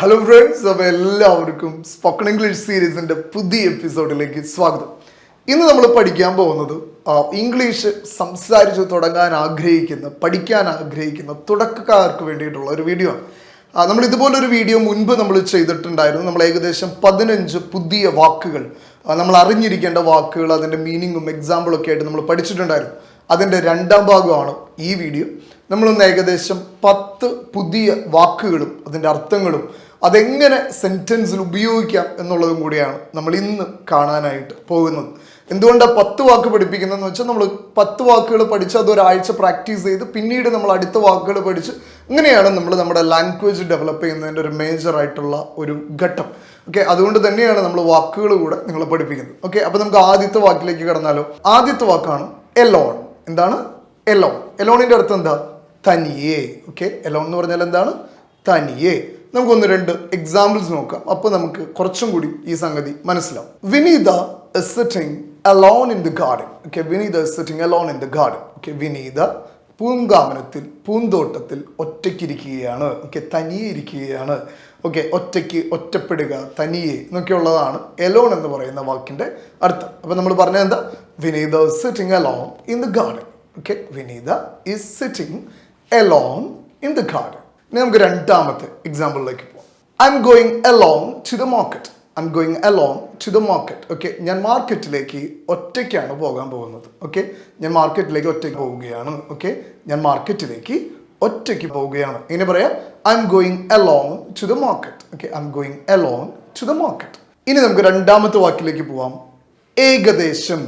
Hello friends, അപ്പോൾ എല്ലാവർക്കും spoken English സീരീസിൻ്റെ പുതിയ എപ്പിസോഡിലേക്ക് സ്വാഗതം. ഇന്ന് നമ്മൾ പഠിക്കാൻ പോകുന്നത് ഇംഗ്ലീഷ് സംസാരിച്ച് തുടങ്ങാൻ ആഗ്രഹിക്കുന്ന, പഠിക്കാൻ ആഗ്രഹിക്കുന്ന തുടക്കക്കാർക്ക് വേണ്ടിയിട്ടുള്ള ഒരു വീഡിയോ ആണ്. നമ്മൾ ഇതുപോലൊരു വീഡിയോ മുൻപ് നമ്മൾ ചെയ്തിട്ടുണ്ടായിരുന്നു. നമ്മൾ ഏകദേശം 15 പുതിയ വാക്കുകൾ, നമ്മൾ അറിഞ്ഞിരിക്കേണ്ട വാക്കുകൾ, അതിൻ്റെ മീനിങ്ങും എക്സാമ്പിളൊക്കെ ആയിട്ട് നമ്മൾ പഠിച്ചിട്ടുണ്ടായിരുന്നു. അതിൻ്റെ രണ്ടാം ഭാഗമാണ് ഈ വീഡിയോ. നമ്മളൊന്ന് ഏകദേശം 10 പുതിയ വാക്കുകളും അതിൻ്റെ അർത്ഥങ്ങളും അതെങ്ങനെ സെൻറ്റൻസിൽ ഉപയോഗിക്കാം എന്നുള്ളതും കൂടിയാണ് നമ്മൾ ഇന്ന് കാണാനായിട്ട് പോകുന്നത്. എന്തുകൊണ്ടാണ് 10 വാക്ക് പഠിപ്പിക്കുന്നതെന്ന് വെച്ചാൽ, നമ്മൾ 10 വാക്കുകൾ പഠിച്ച് അതൊരാഴ്ച പ്രാക്ടീസ് ചെയ്ത് പിന്നീട് നമ്മൾ അടുത്ത വാക്കുകൾ പഠിച്ച് ഇങ്ങനെയാണ് നമ്മൾ നമ്മുടെ ലാംഗ്വേജ് ഡെവലപ്പ് ചെയ്യുന്നതിൻ്റെ ഒരു മേജർ ആയിട്ടുള്ള ഒരു ഘട്ടം. ഓക്കെ, അതുകൊണ്ട് തന്നെയാണ് നമ്മൾ വാക്കുകൾ കൂടെ നിങ്ങളെ പഠിപ്പിക്കുന്നത്. ഓക്കെ, അപ്പോൾ നമുക്ക് ആദ്യത്തെ വാക്കിലേക്ക് കടന്നാലോ. ആദ്യത്തെ വാക്കാണ് എലോൺ. എന്താണ് എലോൺ? എലോണിൻ്റെ അർത്ഥം എന്താ? തനിയെ. ഓക്കെ, എലോൺ എന്ന് പറഞ്ഞാൽ എന്താണ്? തനിയെ. നമുക്ക് 1-2 എക്സാമ്പിൾസ് നോക്കാം. അപ്പോൾ നമുക്ക് കുറച്ചും കൂടി ഈ സംഗതി മനസ്സിലാവും. വിനീത is sitting alone in the garden. Okay, Vineetha is sitting alone in the garden. Okay, വിനീത പൂങ്കാവനത്തിൽ, പൂന്തോട്ടത്തിൽ ഒറ്റയ്ക്കിരിക്കുകയാണ്. ഓക്കെ, തനിയെ ഇരിക്കുകയാണ്. ഓക്കെ, ഒറ്റപ്പെടുക, തനിയെ എന്നൊക്കെയുള്ളതാണ് എലോൺ എന്ന് പറയുന്ന വാക്കിൻ്റെ അർത്ഥം. അപ്പോൾ നമ്മൾ പറഞ്ഞത് എന്താ? വിനീത is sitting alone in the garden. Okay, Vineetha is sitting alone in the garden. ഇനി നമുക്ക് രണ്ടാമത്തെ എക്സാമ്പിളിലേക്ക് പോകാം. I'm going alone to the market. I'm going alone to the market. Okay, ഞാൻ മാർക്കറ്റിലേക്ക് ഒറ്റയ്ക്കാണ് പോകാൻ പോകുന്നത്. ഓക്കെ, ഞാൻ മാർക്കറ്റിലേക്ക് ഒറ്റയ്ക്ക് പോവുകയാണ്. ഓക്കെ, ഞാൻ മാർക്കറ്റിലേക്ക് ഒറ്റയ്ക്ക് പോവുകയാണ്. ഇങ്ങനെ പറയാം, I'm going alone to the market. Okay, I'm going alone to the market. ഇനി നമുക്ക് രണ്ടാമത്തെ വാക്കിലേക്ക് പോവാം. ഏകദേശം,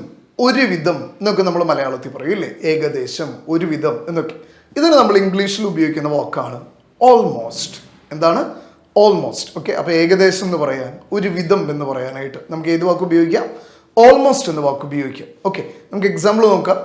ഒരുവിധം എന്നൊക്കെ നമ്മൾ മലയാളത്തിൽ പറയും ഇല്ലേ? ഏകദേശം, ഒരുവിധം എന്നൊക്കെ. ഇതിന് നമ്മൾ ഇംഗ്ലീഷിൽ ഉപയോഗിക്കുന്ന വാക്കാണ് ഓൾമോസ്റ്റ്. എന്താണ്? ഓൾമോസ്റ്റ്. ഓക്കെ, അപ്പോൾ ഏകദേശം എന്ന് പറയാൻ, ഒരു വിധം എന്ന് പറയാനായിട്ട് നമുക്ക് ഏത് വാക്ക് ഉപയോഗിക്കാം? ഓൾമോസ്റ്റ് എന്ന വാക്ക് ഉപയോഗിക്കാം. ഓക്കെ, നമുക്ക് എക്സാമ്പിൾ നോക്കാം.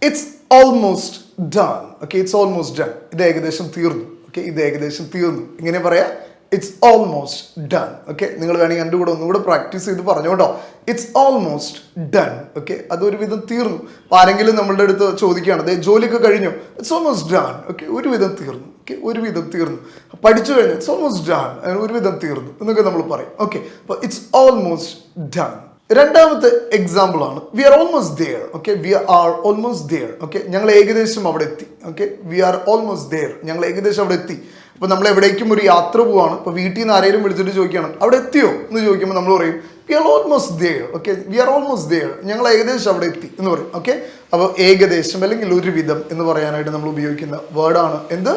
It's almost done. Okay, it's almost done. ഇത് ഏകദേശം തീർന്നു. ഓക്കെ, ഇത് ഏകദേശം തീർന്നു. ഇങ്ങനെ പറയാം, ഇറ്റ്സ് ഓൾമോസ്റ്റ് ഡൺ. ഓക്കെ, നിങ്ങൾ വേണമെങ്കിൽ എൻ്റെ കൂടെ ഒന്നുകൂടെ പ്രാക്ടീസ് ചെയ്ത് പറഞ്ഞു കേട്ടോ. It's almost done. ഓക്കെ, അതൊരു വിധം തീർന്നു. അപ്പോൾ ആരെങ്കിലും നമ്മളുടെ അടുത്ത് ചോദിക്കുകയാണ്, അതെ ജോലിയൊക്കെ കഴിഞ്ഞു? It's almost done. ഓക്കെ, ഒരു വിധം തീർന്നു. ഓക്കെ, ഒരു വിധം തീർന്നു. പഠിച്ചു കഴിഞ്ഞു, ഇറ്റ്സ് ഓൾമോസ്റ്റ് ഡൺ, ഒരു വിധം തീർന്നു എന്നൊക്കെ നമ്മൾ പറയും. ഓക്കെ, അപ്പോൾ ഇറ്റ്സ് ഓൾമോസ്റ്റ് ഡൺ. രണ്ടാമത്തെ എക്സാമ്പിൾ ആണ് we are almost there. Okay, we are almost there. Okay, ഞങ്ങൾ ഏകദേശം അവിടെ എത്തി. Okay, we are almost there, ഞങ്ങൾ ഏകദേശം അവിടെ എത്തി. അപ്പോൾ നമ്മൾ എവിടേക്കും ഒരു യാത്ര പോവാണ്. ഇപ്പോൾ വീട്ടിൽ നിന്ന് ആരെങ്കിലും വിളിച്ചിട്ട് ചോദിക്കണം അവിടെ എത്തിയോ എന്ന് ചോദിക്കുമ്പോൾ നമ്മൾ പറയും we are almost there. Okay, we are almost there, ഞങ്ങൾ ഏകദേശം അവിടെ എത്തി എന്ന് പറയും. ഓക്കെ, അപ്പോൾ ഏകദേശം അല്ലെങ്കിൽ ഒരു വിധം എന്ന് പറയാനായിട്ട് നമ്മൾ ഉപയോഗിക്കുന്ന വേർഡാണ് എന്ത്?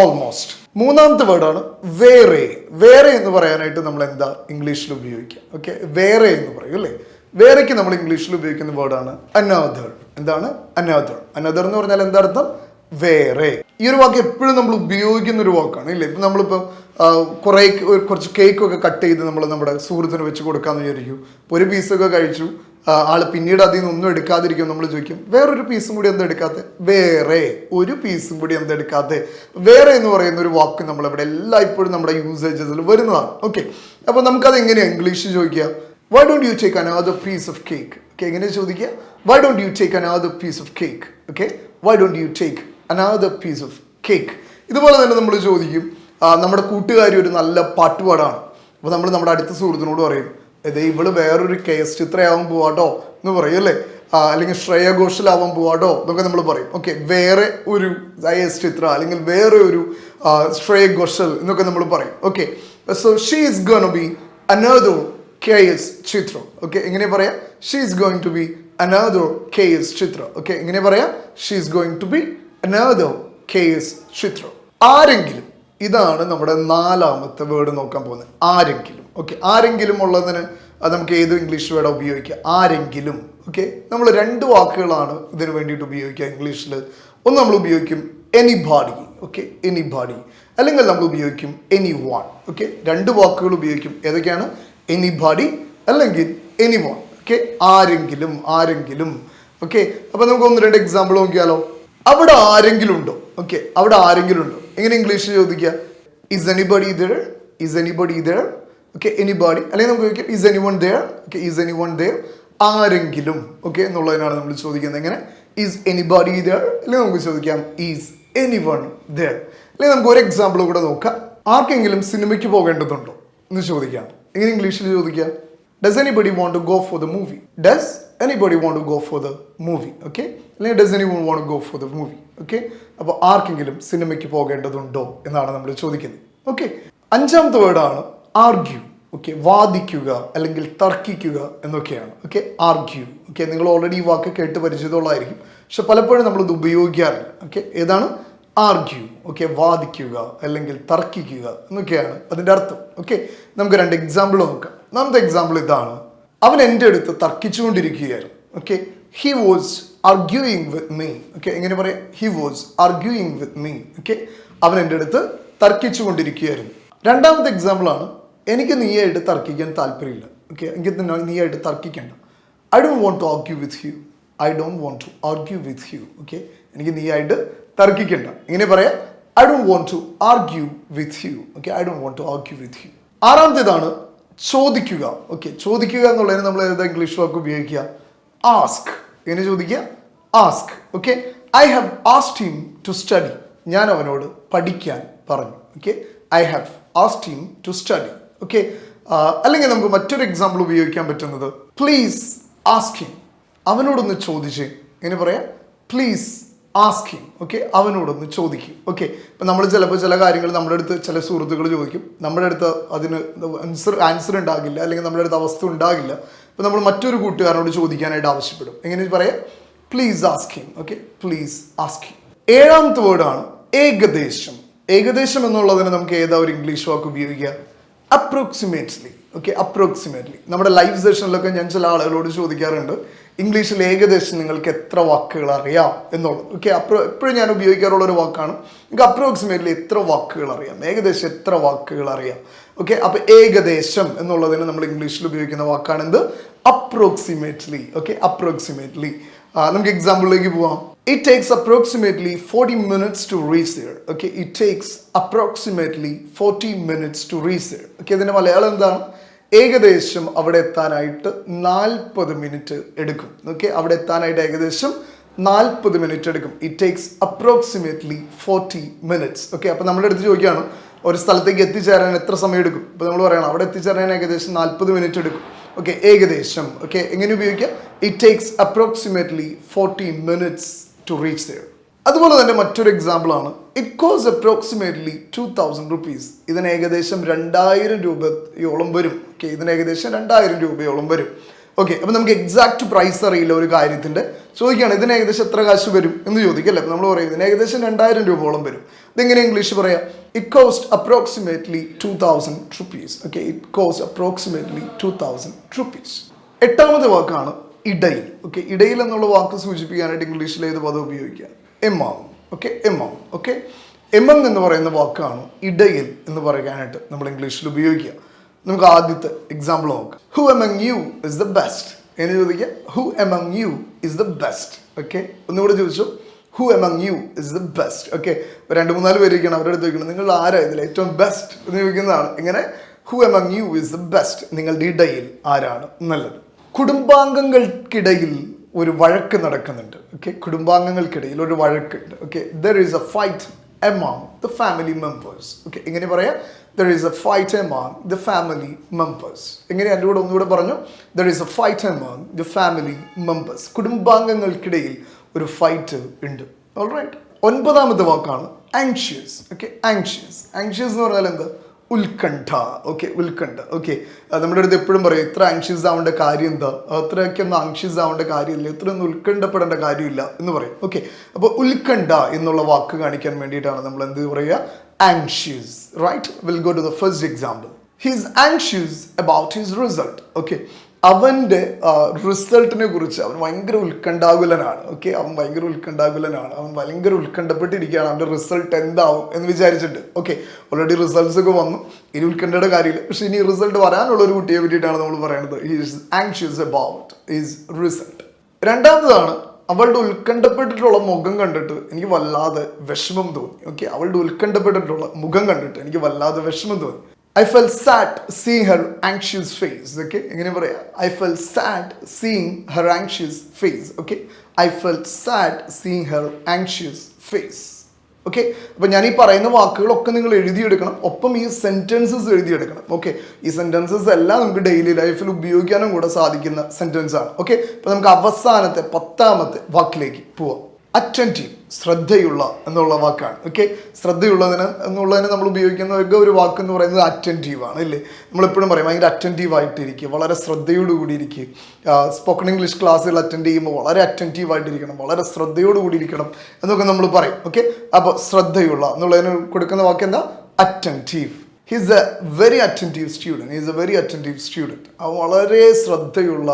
ഓൾമോസ്റ്റ്. മൂന്നാമത്തെ വേർഡാണ് വേറെ. വേറെ എന്ന് പറയാനായിട്ട് നമ്മൾ എന്താ ഇംഗ്ലീഷിൽ ഉപയോഗിക്കുക? ഓക്കെ, വേറെ എന്ന് പറയും അല്ലേ? വേറെക്ക് നമ്മൾ ഇംഗ്ലീഷിൽ ഉപയോഗിക്കുന്ന വേർഡാണ് അനദർ. എന്താണ്? അനദർ. അനദർ എന്ന് പറഞ്ഞാൽ എന്താ അർത്ഥം? വേറെ. ഈ ഒരു വാക്ക് എപ്പോഴും നമ്മൾ ഉപയോഗിക്കുന്ന ഒരു വാക്കാണ് ഇല്ലേ? ഇപ്പം നമ്മളിപ്പോൾ കുറച്ച് കേക്കൊക്കെ കട്ട് ചെയ്ത് നമ്മൾ നമ്മുടെ സുഹൃത്തിന് വെച്ച് കൊടുക്കാമെന്ന് വിചാരിക്കും. ഇപ്പോൾ ഒരു പീസൊക്കെ കഴിച്ചു, ആള് പിന്നീട് അതിൽ നിന്നൊന്നും എടുക്കാതിരിക്കും. നമ്മൾ ചോദിക്കും വേറൊരു പീസും കൂടി എന്താ എടുക്കാതെ? വേറെ ഒരു പീസും കൂടി എന്താ എടുക്കാതെ? വേറെ എന്ന് പറയുന്ന ഒരു വാക്ക് നമ്മളിവിടെ എല്ലായ്പ്പോഴും നമ്മുടെ യൂസേജസിൽ വരുന്നതാണ്. ഓക്കെ, അപ്പോൾ നമുക്കത് എങ്ങനെയാണ് ഇംഗ്ലീഷിൽ ചോദിക്കുക? Why don't you take another piece of cake? Okay, എങ്ങനെ ചോദിക്കുക? Why don't you take another piece of cake? Okay, why don't you take another piece of cake? ഇതുപോലെ തന്നെ നമ്മൾ ചോദിക്കും, നമ്മുടെ കൂട്ടുകാരി ഒരു നല്ല പാട്ടുപാടാണ്. അപ്പോൾ നമ്മൾ നമ്മുടെ അടുത്ത സുഹൃത്തിനോട് പറയും, അതെ ഇവള് വേറൊരു KS ചിത്രയാവാൻ പോവാട്ടോ എന്ന് പറയും അല്ലേ? അല്ലെങ്കിൽ ശ്രേയ ഘോഷലാവാൻ പോവാട്ടോ എന്നൊക്കെ നമ്മൾ പറയും. ഓക്കെ, വേറെ ഒരു IS ചിത്ര അല്ലെങ്കിൽ വേറെ ഒരു ശ്രേയ ഘോഷൽ എന്നൊക്കെ നമ്മൾ പറയും. Okay, so she is going to be another KS Chithra. Okay, എങ്ങനെ പറയാം? She is going to be another KS Chithra. Okay, എങ്ങനെ പറയാം? She is going to be another KS Chithra. ആരെങ്കിലും, ഇതാണ് നമ്മുടെ നാലാമത്തെ വേർഡ് നോക്കാൻ പോകുന്നത്. ആരെങ്കിലും. ഓക്കെ, ആരെങ്കിലും ഉള്ളതിന് നമുക്ക് ഏത് ഇംഗ്ലീഷ് വേർഡ് ഉപയോഗിക്കുക? ആരെങ്കിലും. ഓക്കെ, നമ്മൾ 2 വാക്കുകളാണ് ഇതിന് വേണ്ടിയിട്ട് ഉപയോഗിക്കുക ഇംഗ്ലീഷിൽ. ഒന്ന് നമ്മൾ ഉപയോഗിക്കും എനിബോഡി. Okay, anybody. അല്ലെങ്കിൽ നമ്മൾ ഉപയോഗിക്കും എനിവൺ. ഓക്കെ, 2 വാക്കുകൾ ഉപയോഗിക്കും. ഏതൊക്കെയാണ്? എനിബോഡി അല്ലെങ്കിൽ എനിവൺ. ഓക്കെ, ആരെങ്കിലും, ആരെങ്കിലും. ഓക്കെ, അപ്പോൾ നമുക്ക് 1-2 എക്സാമ്പിൾ നോക്കിയാലോ. അവിടെ ആരെങ്കിലും ഉണ്ടോ? ഓക്കെ, അവിടെ ആരെങ്കിലും ഉണ്ടോ? എങ്ങനെ ഇംഗ്ലീഷിൽ ചോദിക്കുക? Is anybody there? Is anybody there? Okay, anybody. അല്ലെങ്കിൽ നമുക്ക് ചോദിക്കാം is anyone there? Okay, is anyone there? ആരെങ്കിലും. ഓക്കെ എന്നുള്ളതിനാണ് നമ്മൾ ചോദിക്കുന്നത്. എങ്ങനെ? Is anybody there? അല്ലെങ്കിൽ നമുക്ക് ചോദിക്കാം ഇസ് എനിവൺ there? അല്ലെങ്കിൽ നമുക്ക് ഒരു എക്സാമ്പിൾ കൂടെ നോക്കാം. ആർക്കെങ്കിലും സിനിമയ്ക്ക് പോകേണ്ടതുണ്ടോ എന്ന് ചോദിക്കാം. എങ്ങനെ ഇംഗ്ലീഷിൽ ചോദിക്കാം? Does anybody want to go for the movie? Does anybody want to go for the movie? Okay? അല്ലെങ്കിൽ does anyone want to go for the movie? Okay? അപ്പോൾ ആർക്കെങ്കിലും സിനിമയ്ക്ക് പോകേണ്ടതുണ്ടോ എന്നാണ് നമ്മൾ ചോദിക്കുന്നത്. ഓക്കെ, അഞ്ചാമത്തെ വേർഡാണ് ആർഗ്യൂ. ഓക്കെ, വാദിക്കുക അല്ലെങ്കിൽ തർക്കിക്കുക എന്നൊക്കെയാണ്. Okay, argue. ഓക്കെ, നിങ്ങൾ ഓൾറെഡി ഈ വാക്ക് കേട്ട് പരിചിതമുള്ളതായിരിക്കും, പക്ഷെ പലപ്പോഴും നമ്മളിത് ഉപയോഗിക്കാറില്ല. ഓക്കെ, ഏതാണ് ആർഗ്യൂ? ഓക്കെ, വാദിക്കുക അല്ലെങ്കിൽ തർക്കിക്കുക എന്നൊക്കെയാണ് അതിൻ്റെ അർത്ഥം. ഓക്കെ, നമുക്ക് രണ്ട് എക്സാമ്പിൾ നോക്കാം. ഒന്നാമത്തെ എക്സാമ്പിൾ ഇതാണ്. അവൻ എൻ്റെ അടുത്ത് തർക്കിച്ചുകൊണ്ടിരിക്കുകയായിരുന്നു. Okay, he was arguing with me. Okay, എങ്ങനെ പറയാം? He was arguing with me. Okay, അവൻ എൻ്റെ അടുത്ത് തർക്കിച്ചുകൊണ്ടിരിക്കുകയായിരുന്നു. രണ്ടാമത്തെ എക്സാമ്പിളാണ്, എനിക്ക് നീയായിട്ട് തർക്കിക്കാൻ താല്പര്യമില്ല. ഓക്കെ, എനിക്ക് നീയായിട്ട് തർക്കിക്കേണ്ട. I don't want to argue with you. I don't want to argue with you. Okay, എനിക്ക് നീയായിട്ട് തർക്കിക്കണ്ട. ഇങ്ങനെ പറയാം, I don't want to argue with you. Okay, I don't want to argue with you. ആറാമത്തേതാണ് ചോദിക്കുക. ഓക്കെ, ചോദിക്കുക എന്നുള്ളതിന് നമ്മൾ ഏതാ ഇംഗ്ലീഷ് വാക്ക് ഉപയോഗിക്കുക? ആസ്ക്. എങ്ങനെ ചോദിക്കുക? Ask. Okay, I have asked him to study. ഞാൻ അവനോട് പഠിക്കാൻ പറഞ്ഞു. Okay, I have asked him to study. Okay, അല്ലെങ്കിൽ നമുക്ക് മറ്റൊരു എക്സാമ്പിൾ ഉപയോഗിക്കാൻ പറ്റുന്നത് പ്ലീസ് ആസ്ക് ഹിം. അവനോടൊന്ന് ചോദിച്ച്. എങ്ങനെ പറയാം? Please ask him. ഓക്കെ, അവനോടൊന്ന് ചോദിക്കും. ഓക്കെ, ഇപ്പം നമ്മൾ ചിലപ്പോൾ ചില കാര്യങ്ങൾ നമ്മുടെ അടുത്ത് ചില സുഹൃത്തുക്കൾ ചോദിക്കും, നമ്മുടെ അടുത്ത് അതിന് ആൻസർ ഉണ്ടാകില്ല, അല്ലെങ്കിൽ നമ്മുടെ അടുത്ത് അവസ്ഥ ഉണ്ടാകില്ല. അപ്പോൾ നമ്മൾ മറ്റൊരു കൂട്ടുകാരനോട് ചോദിക്കാനായിട്ട് ആവശ്യപ്പെടും. എങ്ങനെ പറയാം? Please ask him. Okay, please ask him. ഏഴാമത്തെ വേർഡാണ് ഏകദേശം. ഏകദേശം എന്നുള്ളതിന് നമുക്ക് ഏതാ ഒരു ഇംഗ്ലീഷ് വാക്ക് ഉപയോഗിക്കുക? അപ്രോക്സിമേറ്റ്ലി. Okay, approximately. നമ്മുടെ ലൈവ് സെഷനിലൊക്കെ ഞാൻ ചില ആളുകളോട് ചോദിക്കാറുണ്ട്, ഇംഗ്ലീഷിൽ ഏകദേശം നിങ്ങൾക്ക് എത്ര വാക്കുകൾ അറിയാം എന്നുള്ളത്. ഓക്കെ, എപ്പോഴും ഞാൻ ഉപയോഗിക്കാറുള്ള ഒരു വാക്കാണ്, നിങ്ങൾക്ക് അപ്രോക്സിമേറ്റ്ലി എത്ര വാക്കുകൾ അറിയാം, ഏകദേശം എത്ര വാക്കുകൾ അറിയാം. ഓക്കെ, അപ്പോൾ ഏകദേശം എന്നുള്ളതിന് നമ്മൾ ഇംഗ്ലീഷിൽ ഉപയോഗിക്കുന്ന വാക്കാണ് എന്ത്? അപ്രോക്സിമേറ്റ്ലി. Okay, approximately. നമുക്ക് എക്സാമ്പിളിലേക്ക് പോവാം. It takes approximately 40 minutes to reach there. Okay, it takes approximately 40 minutes to reach there. Okay, ഇതിന്റെ മലയാളം എന്താണ്? ഏകദേശം അവിടെ എത്താനായിട്ട് 40 മിനിറ്റ് എടുക്കും. ഓക്കെ, അവിടെ എത്താനായിട്ട് ഏകദേശം 40 മിനിറ്റ് എടുക്കും. It takes approximately 40 minutes. Okay, അപ്പോൾ നമ്മുടെ അടുത്ത് ചോദിക്കുകയാണ്, ഒരു സ്ഥലത്തേക്ക് എത്തിച്ചേരാൻ എത്ര സമയം എടുക്കും? അപ്പോൾ നമ്മൾ പറയണം അവിടെ എത്തിച്ചേരാൻ ഏകദേശം 40 മിനിറ്റ് എടുക്കും. ഓക്കെ, ഏകദേശം. ഓക്കെ, എങ്ങനെ ഉപയോഗിക്കാം? It takes approximately 40 minutes to reach there. അതുപോലെ തന്നെ മറ്റൊരു എക്സാമ്പിളാണ്, ഇറ്റ് കോസ്റ്റ് അപ്രോക്സിമേറ്റ്ലി 2000 റുപ്പീസ്. ഇതിന് ഏകദേശം 2000 രൂപയോളം വരും. ഓക്കെ, ഇതിന് ഏകദേശം 2000 രൂപയോളം വരും. ഓക്കെ, അപ്പം നമുക്ക് എക്സാക്ട് പ്രൈസ് അറിയില്ല ഒരു കാര്യത്തിൻ്റെ, ചോദിക്കുകയാണ് ഇതിന് ഏകദേശം എത്ര കാശ് വരും എന്ന് ചോദിക്കല്ലേ. അപ്പം നമ്മൾ പറയും ഇതിന് ഏകദേശം 2000 രൂപയോളം വരും. ഇതെങ്ങനെ ഇംഗ്ലീഷ് പറയാം? It cost approximately 2000 rupees. Okay, it cost approximately 2000 rupees. എട്ടാമത്തെ വാക്കാണ് ഇടയിൽ. ഓക്കെ, ഇടയിൽ എന്നുള്ള വാക്ക് സൂചിപ്പിക്കാനായിട്ട് ഇംഗ്ലീഷിൽ ഏത് പദം ഉപയോഗിക്കുക? Among. Okay, among. Okay, among എന്ന് പറയുന്ന വാക്കാണ് ഇടയിൽ എന്ന് പറയാനായിട്ട് നമ്മൾ ഇംഗ്ലീഷിൽ ഉപയോഗിക്കുക. നമുക്ക് ആദ്യത്തെ എക്സാമ്പിൾ നോക്കാം. Who among U is the best. എന്ന് ചോദിക്കുക, who among U is the best. Okay, ഒന്നുകൂടെ ചോദിച്ചു, who among U is the best. Okay, 2-3 പേര് ഇരിക്കണം, അവരുടെ അടുത്ത് ചോദിക്കണം നിങ്ങൾ ആരാ ഇതിൽ ഏറ്റവും ബെസ്റ്റ് എന്ന് ചോദിക്കുന്നതാണ്. ഇങ്ങനെ who among U is the best, നിങ്ങളുടെ ഇടയിൽ ആരാണ് നല്ലത്. കുടുംബാംഗങ്ങൾക്കിടയിൽ ഒരു വഴക്ക് നടക്കുന്നുണ്ട്. ഓക്കെ, കുടുംബാംഗങ്ങൾക്കിടയിൽ ഒരു വഴക്കുണ്ട്. Okay, there is a fight among the family members. Okay, എങ്ങനെ പറയാം? There is a fight among the family members. എങ്ങനെ എൻ്റെ കൂടെ ഒന്നുകൂടെ പറഞ്ഞു? There is a fight among the family members. കുടുംബാംഗങ്ങൾക്കിടയിൽ ഒരു ഫൈറ്റ് ഉണ്ട്. ഓൾറൈറ്റ്. ഒൻപതാമത്തെ വാക്കാണ് ആങ്ഷ്യസ്. Okay, anxious. ആങ്ഷ്യസ് എന്ന് പറഞ്ഞാൽ എന്താ? ഉത്കണ്ഠ. ഓക്കെ, ഉത്കണ്ഠ. ഓക്കെ, നമ്മുടെ അടുത്ത് എപ്പോഴും പറയും ഇത്ര ആങ്ഷ്യസ് ആവേണ്ട കാര്യം എന്താ, അത്രയ്ക്കൊന്നും ആങ്ഷ്യസ് ആവേണ്ട കാര്യമില്ല, ഇത്രയൊന്നും ഉത്കണ്ഠപ്പെടേണ്ട കാര്യമില്ല എന്ന് പറയും. ഓക്കെ, അപ്പോൾ ഉത്കണ്ഠ എന്നുള്ള വാക്ക് കാണിക്കാൻ വേണ്ടിയിട്ടാണ് നമ്മൾ എന്ത് പറയുക? Anxious. Right, will go to the first example. He is anxious about his result. Okay, അവൻ്റെ റിസൾട്ടിനെ കുറിച്ച് അവൻ ഭയങ്കര ഉത്കണ്ഠാകുലനാണ്. ഓക്കെ, അവൻ ഭയങ്കര ഉത്കണ്ഠപ്പെട്ടിരിക്കുകയാണ് അവൻ്റെ റിസൾട്ട് എന്താവും എന്ന് വിചാരിച്ചിട്ട്. ഓക്കെ, ഓൾറെഡി റിസൾട്ട്സ് ഒക്കെ വന്നു, ഇനി ഉത്കണ്ഠയുടെ കാര്യമില്ല, പക്ഷേ ഇനി റിസൾട്ട് വരാനുള്ള ഒരു കുട്ടിയെ പറ്റിയിട്ടാണ് നമ്മൾ പറയുന്നത്. He is anxious about his result. രണ്ടാമതാണ്, അവളുടെ ഉത്കണ്ഠപ്പെട്ടിട്ടുള്ള മുഖം കണ്ടിട്ട് എനിക്ക് വല്ലാതെ വിഷമം തോന്നി. ഓക്കെ, അവളുടെ ഉത്കണ്ഠപ്പെട്ടിട്ടുള്ള മുഖം കണ്ടിട്ട് എനിക്ക് വല്ലാതെ വിഷമം തോന്നി. I felt sad seeing her anxious face. Okay, എങ്ങനെ പറയാ? I felt sad seeing her anxious face. Okay, I felt sad seeing her anxious face. Okay. അപ്പോൾ ഞാൻ ഈ പറയുന്ന വാക്കുകളൊക്കെ നിങ്ങൾ എഴുതിയെടുക്കണം, ഒപ്പം ഈ സെൻറ്റൻസസ് എഴുതിയെടുക്കണം. ഓക്കെ. ഈ സെൻറ്റൻസസ് എല്ലാം നമുക്ക് ഡെയിലി ലൈഫിൽ ഉപയോഗിക്കാനും കൂടെ സാധിക്കുന്ന സെൻറ്റൻസ് ആണ്. ഓക്കെ. അപ്പോൾ നമുക്ക് അവസാനത്തെ 10ാമത്തെ വാക്കിലേക്ക് പോവാം. അറ്റൻറ്റീവ്, ശ്രദ്ധയുള്ള എന്നുള്ള വാക്കാണ്. ഓക്കെ. ശ്രദ്ധയുള്ളതിന് നമ്മൾ ഉപയോഗിക്കുന്ന ഒരു വാക്ക് എന്ന് പറയുന്നത് അറ്റൻറ്റീവ് ആണ്, അല്ലേ? നമ്മളെപ്പോഴും പറയും ഭയങ്കര അറ്റൻറ്റീവ് ആയിട്ടിരിക്കുക, വളരെ ശ്രദ്ധയോടുകൂടി ഇരിക്കുക. സ്പോക്കൺ ഇംഗ്ലീഷ് ക്ലാസ്സുകൾ അറ്റൻഡ് ചെയ്യുമ്പോൾ വളരെ അറ്റൻറ്റീവ് ആയിട്ടിരിക്കണം, വളരെ ശ്രദ്ധയോടുകൂടി ഇരിക്കണം എന്നൊക്കെ നമ്മൾ പറയും. ഓക്കെ. അപ്പോൾ ശ്രദ്ധയുള്ള എന്നുള്ളതിന് കൊടുക്കുന്ന വാക്ക് എന്താ? Attentive. He's A very attentive student. വളരെ ശ്രദ്ധയുള്ള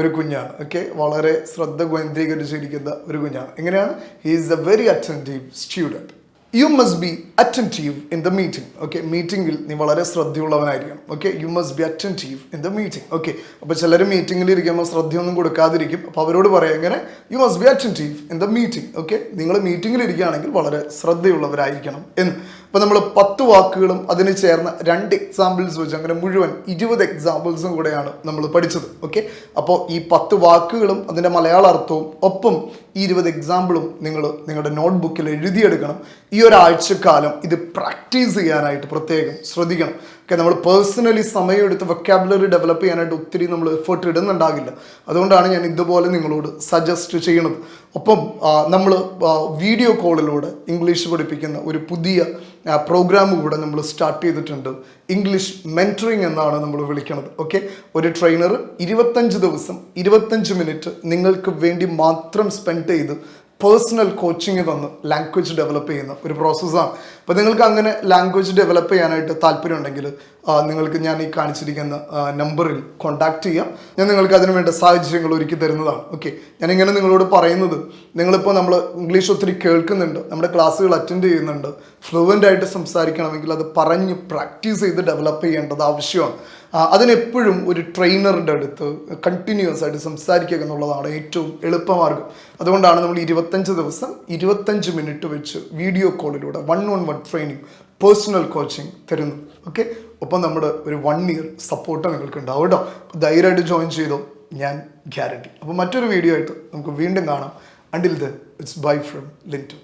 ഒരു കുഞ്ഞാണ്. ഓക്കെ. വളരെ ശ്രദ്ധ കേന്ദ്രീകരിച്ചിരിക്കുന്ന ഒരു കുഞ്ഞാണ്. എങ്ങനെയാണ്? He is a very attentive student. You must be attentive in the meeting. Okay. മീറ്റിംഗിൽ നീ വളരെ ശ്രദ്ധയുള്ളവനായിരിക്കണം. Okay. You must be attentive in the meeting. Okay. അപ്പോൾ ചിലർ മീറ്റിംഗിൽ ഇരിക്കുമ്പോൾ ശ്രദ്ധയൊന്നും കൊടുക്കാതിരിക്കും. അപ്പോൾ അവരോട് പറയാം എങ്ങനെ? U must be attentive in the meeting. Okay. നിങ്ങൾ മീറ്റിംഗിൽ ഇരിക്കുകയാണെങ്കിൽ വളരെ ശ്രദ്ധയുള്ളവരായിരിക്കണം എന്ന്. അപ്പോൾ നമ്മൾ 10 വാക്കുകളും അതിന് ചേർന്ന 2 എക്സാമ്പിൾസ് വെച്ച് അങ്ങനെ മുഴുവൻ 20 എക്സാമ്പിൾസും കൂടെയാണ് നമ്മൾ പഠിച്ചത്. ഓക്കെ. അപ്പോൾ ഈ 10 വാക്കുകളും അതിൻ്റെ മലയാള അർത്ഥവും ഒപ്പം ഈ 20 എക്സാമ്പിളും നിങ്ങൾ നിങ്ങളുടെ നോട്ട്ബുക്കിൽ എഴുതിയെടുക്കണം. ഈ ഒരാഴ്ചക്കാലം ഇത് പ്രാക്ടീസ് ചെയ്യാനായിട്ട് പ്രത്യേകം ശ്രദ്ധിക്കണം. ഓക്കെ. നമ്മൾ പേഴ്സണലി സമയമെടുത്ത് വൊക്കാബുലറി ഡെവലപ്പ് ചെയ്യാനായിട്ട് ഒത്തിരി നമ്മൾ എഫേർട്ട് ഇടുന്നുണ്ടാകില്ല. അതുകൊണ്ടാണ് ഞാൻ ഇതുപോലെ നിങ്ങളോട് സജസ്റ്റ് ചെയ്യണത്. ഒപ്പം നമ്മൾ വീഡിയോ കോളിലൂടെ ഇംഗ്ലീഷ് പഠിപ്പിക്കുന്ന ഒരു പുതിയ പ്രോഗ്രാം കൂടെ നമ്മൾ സ്റ്റാർട്ട് ചെയ്തിട്ടുണ്ട്. ഇംഗ്ലീഷ് മെൻറ്ററിങ് എന്നാണ് നമ്മൾ വിളിക്കുന്നത്. ഓക്കെ. ഒരു ട്രെയിനർ 25 ദിവസം 25 മിനിറ്റ് നിങ്ങൾക്ക് വേണ്ടി മാത്രം സ്പെൻഡ് ചെയ്ത് പേഴ്സണൽ കോച്ചിങ് തന്ന് ലാംഗ്വേജ് ഡെവലപ്പ് ചെയ്യുന്ന ഒരു പ്രോസസ്സാണ്. അപ്പോൾ നിങ്ങൾക്ക് അങ്ങനെ ലാംഗ്വേജ് ഡെവലപ്പ് ചെയ്യാനായിട്ട് താല്പര്യമുണ്ടെങ്കിൽ നിങ്ങൾക്ക് ഞാൻ ഈ കാണിച്ചിരിക്കുന്ന നമ്പറിൽ കോൺടാക്റ്റ് ചെയ്യാം. ഞാൻ നിങ്ങൾക്ക് അതിനു വേണ്ട സാഹചര്യങ്ങൾ ഒരുക്കി തരുന്നതാണ്. ഓക്കെ. ഞാനിങ്ങനെ നിങ്ങളോട് പറയുന്നത്, നിങ്ങളിപ്പോൾ നമ്മൾ ഇംഗ്ലീഷ് ഒത്തിരി കേൾക്കുന്നുണ്ട്, നമ്മുടെ ക്ലാസ്സുകൾ അറ്റൻഡ് ചെയ്യുന്നുണ്ട്. ഫ്ലുവൻ്റ് ആയിട്ട് സംസാരിക്കണമെങ്കിൽ അത് പറഞ്ഞ് പ്രാക്ടീസ് ചെയ്ത് ഡെവലപ്പ് ചെയ്യേണ്ടത് ആവശ്യമാണ്. അതിനെപ്പോഴും ഒരു ട്രെയിനറുടെ അടുത്ത് കണ്ടിന്യൂസ് ആയിട്ട് സംസാരിക്കുക എന്നുള്ളതാണ് ഏറ്റവും എളുപ്പമാർഗം. അതുകൊണ്ടാണ് നമ്മൾ 25 ദിവസം 25 മിനിറ്റ് വെച്ച് വീഡിയോ കോളിലൂടെ 1-on-1 ട്രെയിനിങ്, പേഴ്സണൽ കോച്ചിങ് തരുന്നത്. ഓക്കെ. ഒപ്പം നമ്മുടെ ഒരു 1 ഇയർ സപ്പോർട്ട് നിങ്ങൾക്ക് ഉണ്ടാവും കേട്ടോ. ധൈര്യമായിട്ട് ജോയിൻ ചെയ്തോ, ഞാൻ ഗ്യാരണ്ടി. അപ്പോൾ മറ്റൊരു വീഡിയോ ആയിട്ട് നമുക്ക് വീണ്ടും കാണാം. Until then it's bye from Linto.